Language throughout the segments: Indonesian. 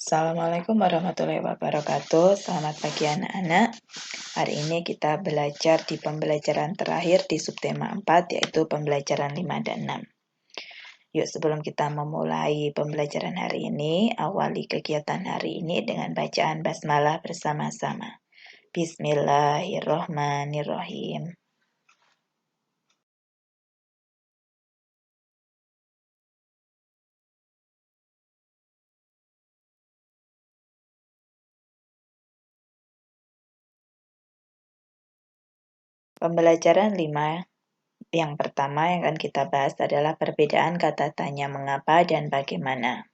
Assalamualaikum warahmatullahi wabarakatuh. Selamat pagi anak-anak. Hari ini kita belajar di pembelajaran terakhir di subtema 4, yaitu pembelajaran 5 dan 6. Yuk, sebelum kita memulai pembelajaran hari ini, awali kegiatan hari ini dengan bacaan basmalah bersama-sama. Bismillahirrohmanirrohim. Pembelajaran 5 yang pertama yang akan kita bahas adalah perbedaan kata tanya mengapa dan bagaimana.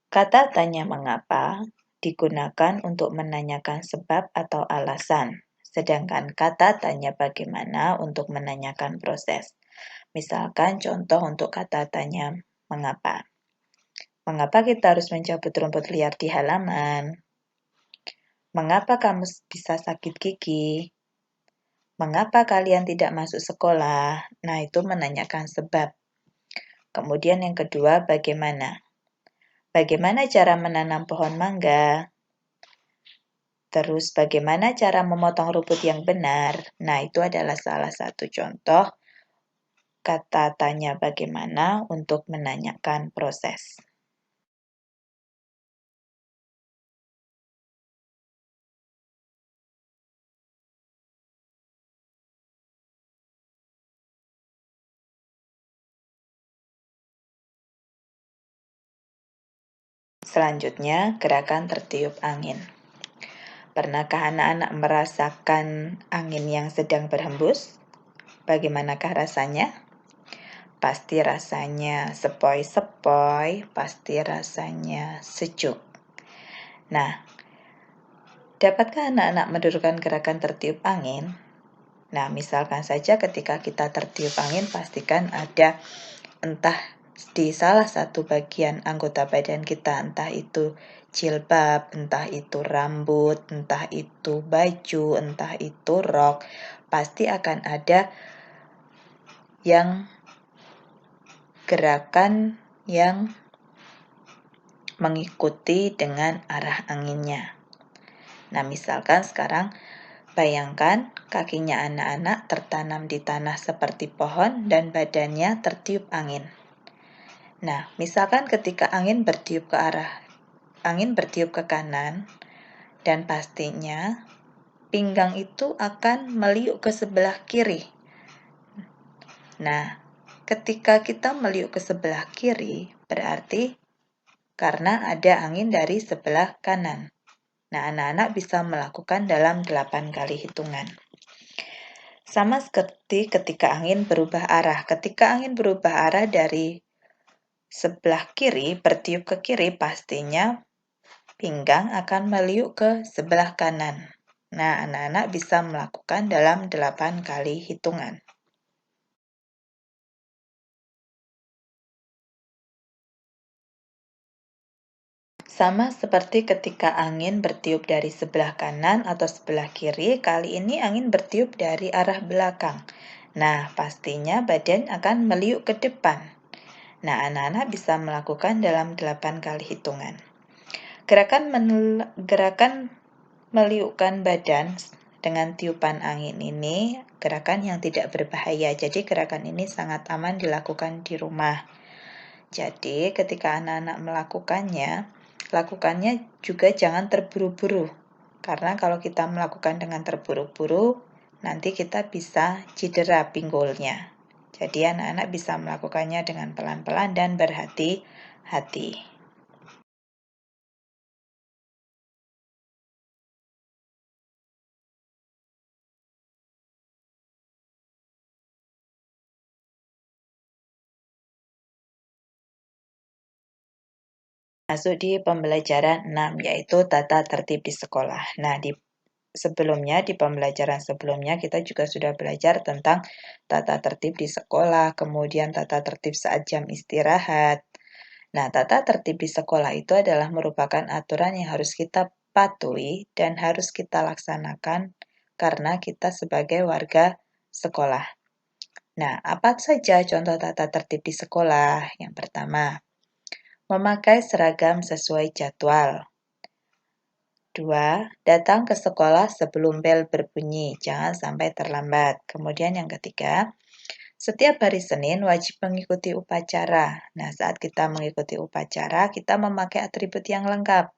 Kata tanya mengapa digunakan untuk menanyakan sebab atau alasan, sedangkan kata tanya bagaimana untuk menanyakan proses. Misalkan contoh untuk kata tanya mengapa. Mengapa kita harus mencabut rumput liar di halaman? Mengapa kamu bisa sakit gigi? Mengapa kalian tidak masuk sekolah? Nah, itu menanyakan sebab. Kemudian yang kedua, bagaimana? Bagaimana cara menanam pohon mangga? Terus bagaimana cara memotong rumput yang benar? Nah, itu adalah salah satu contoh kata tanya bagaimana untuk menanyakan proses. Selanjutnya, gerakan tertiup angin. Pernahkah anak-anak merasakan angin yang sedang berhembus? Bagaimanakah rasanya? Pasti rasanya sepoi-sepoi, pasti rasanya sejuk. Nah, dapatkah anak-anak menirukan gerakan tertiup angin? Nah, misalkan saja ketika kita tertiup angin, pastikan ada entah di salah satu bagian anggota badan kita, entah itu jilbab, entah itu rambut, entah itu baju, entah itu rok, pasti akan ada yang gerakan yang mengikuti dengan arah anginnya. Nah, misalkan sekarang bayangkan kakinya anak-anak tertanam di tanah seperti pohon dan badannya tertiup angin. Nah, misalkan ketika angin bertiup ke kanan, dan pastinya pinggang itu akan meliuk ke sebelah kiri. Nah, ketika kita meliuk ke sebelah kiri, berarti karena ada angin dari sebelah kanan. Nah, anak-anak bisa melakukan dalam 8 kali hitungan. Sama seperti ketika angin berubah arah. Ketika angin berubah arah dari sebelah kiri, bertiup ke kiri, pastinya pinggang akan meliuk ke sebelah kanan. Nah, anak-anak bisa melakukan dalam 8 kali hitungan. Sama seperti ketika angin bertiup dari sebelah kanan atau sebelah kiri, kali ini angin bertiup dari arah belakang. Nah, pastinya badan akan meliuk ke depan. Nah, anak-anak bisa melakukan dalam 8 kali hitungan. Gerakan meliukkan badan dengan tiupan angin ini gerakan yang tidak berbahaya. Jadi gerakan ini sangat aman dilakukan di rumah. Jadi ketika anak-anak lakukannya juga jangan terburu-buru. Karena kalau kita melakukan dengan terburu-buru, nanti kita bisa cedera pinggulnya. Jadi anak-anak bisa melakukannya dengan pelan-pelan dan berhati-hati. Masuk di pembelajaran 6, yaitu tata tertib di sekolah. Nah, di pembelajaran sebelumnya kita juga sudah belajar tentang tata tertib di sekolah, kemudian tata tertib saat jam istirahat. Nah, tata tertib di sekolah itu adalah merupakan aturan yang harus kita patuhi dan harus kita laksanakan karena kita sebagai warga sekolah. Nah, apa saja contoh tata tertib di sekolah? Yang pertama, memakai seragam sesuai jadwal. 2. Datang ke sekolah sebelum bel berbunyi, jangan sampai terlambat. Kemudian yang ketiga, setiap hari Senin wajib mengikuti upacara. Nah, saat kita mengikuti upacara, kita memakai atribut yang lengkap.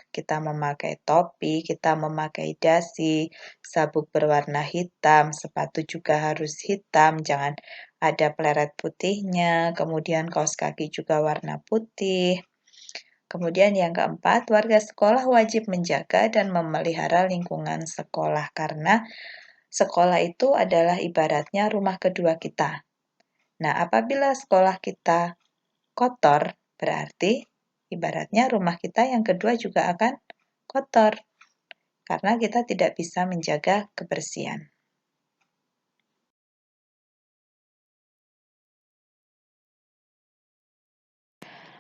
Kita memakai topi, kita memakai dasi, sabuk berwarna hitam, sepatu juga harus hitam, jangan ada pleret putihnya, kemudian kaos kaki juga warna putih. Kemudian yang keempat, warga sekolah wajib menjaga dan memelihara lingkungan sekolah karena sekolah itu adalah ibaratnya rumah kedua kita. Nah, apabila sekolah kita kotor, berarti ibaratnya rumah kita yang kedua juga akan kotor karena kita tidak bisa menjaga kebersihan.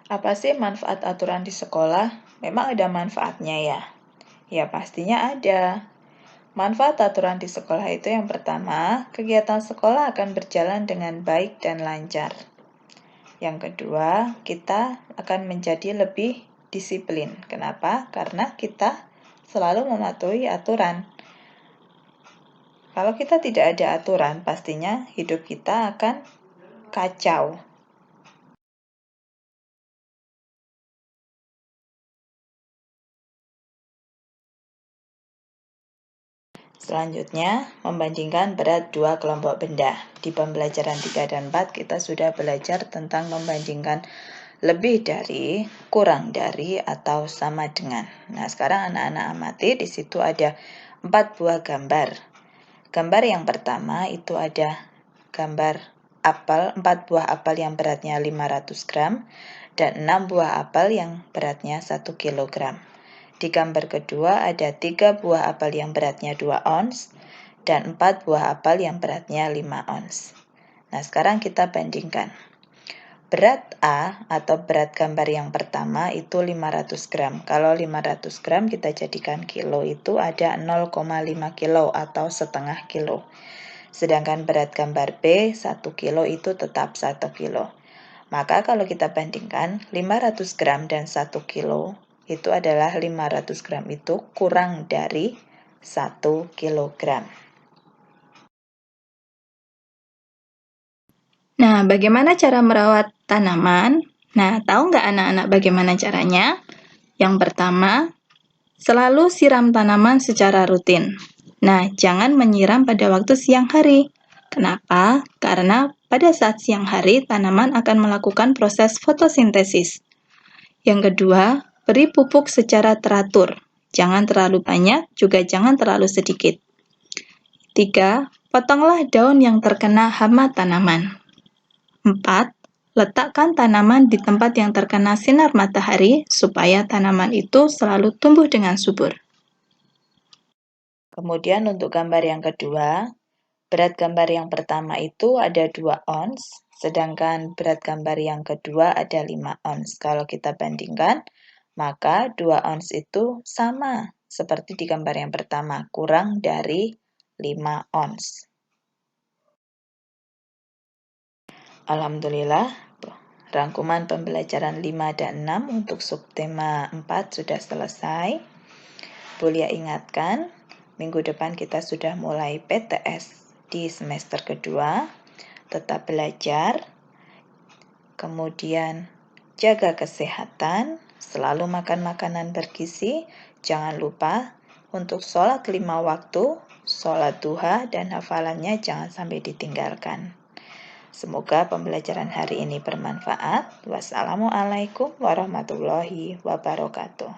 Apa sih manfaat aturan di sekolah? Memang ada manfaatnya ya? Ya pastinya ada. Manfaat aturan di sekolah itu yang pertama, kegiatan sekolah akan berjalan dengan baik dan lancar. Yang kedua, kita akan menjadi lebih disiplin. Kenapa? Karena kita selalu mematuhi aturan. Kalau kita tidak ada aturan, pastinya hidup kita akan kacau. Selanjutnya, membandingkan berat dua kelompok benda. Di pembelajaran 3 dan 4 kita sudah belajar tentang membandingkan lebih dari, kurang dari, atau sama dengan. Nah, sekarang anak-anak amati, di situ ada 4 buah gambar. Gambar yang pertama itu ada gambar apel, 4 buah apel yang beratnya 500 gram, dan 6 buah apel yang beratnya 1 kilogram. Di gambar kedua ada 3 buah apel yang beratnya 2 ons dan 4 buah apel yang beratnya 5 ons. Nah, sekarang kita bandingkan. Berat A atau berat gambar yang pertama itu 500 gram. Kalau 500 gram kita jadikan kilo itu ada 0,5 kilo atau setengah kilo. Sedangkan berat gambar B 1 kilo itu tetap 1 kilo. Maka kalau kita bandingkan 500 gram dan 1 kilo, itu adalah 500 gram itu kurang dari 1 kilogram. Nah, bagaimana cara merawat tanaman? Nah, tahu nggak anak-anak bagaimana caranya? Yang pertama, selalu siram tanaman secara rutin. Nah, jangan menyiram pada waktu siang hari. Kenapa? Karena pada saat siang hari, tanaman akan melakukan proses fotosintesis. Yang kedua, beri pupuk secara teratur. Jangan terlalu banyak, juga jangan terlalu sedikit. 3. Potonglah daun yang terkena hama tanaman. 4. Letakkan tanaman di tempat yang terkena sinar matahari supaya tanaman itu selalu tumbuh dengan subur. Kemudian untuk gambar yang kedua, berat gambar yang pertama itu ada 2 ons, sedangkan berat gambar yang kedua ada 5 ons. Kalau kita bandingkan, maka 2 ons itu sama seperti di gambar yang pertama, kurang dari 5 ons. Alhamdulillah, rangkuman pembelajaran 5 dan 6 untuk subtema 4 sudah selesai. Bulia ingatkan, minggu depan kita sudah mulai PTS di semester kedua. Tetap belajar, kemudian jaga kesehatan, selalu makan makanan bergizi, jangan lupa untuk sholat 5 waktu, sholat duha, dan hafalannya jangan sampai ditinggalkan. Semoga pembelajaran hari ini bermanfaat. Wassalamualaikum warahmatullahi wabarakatuh.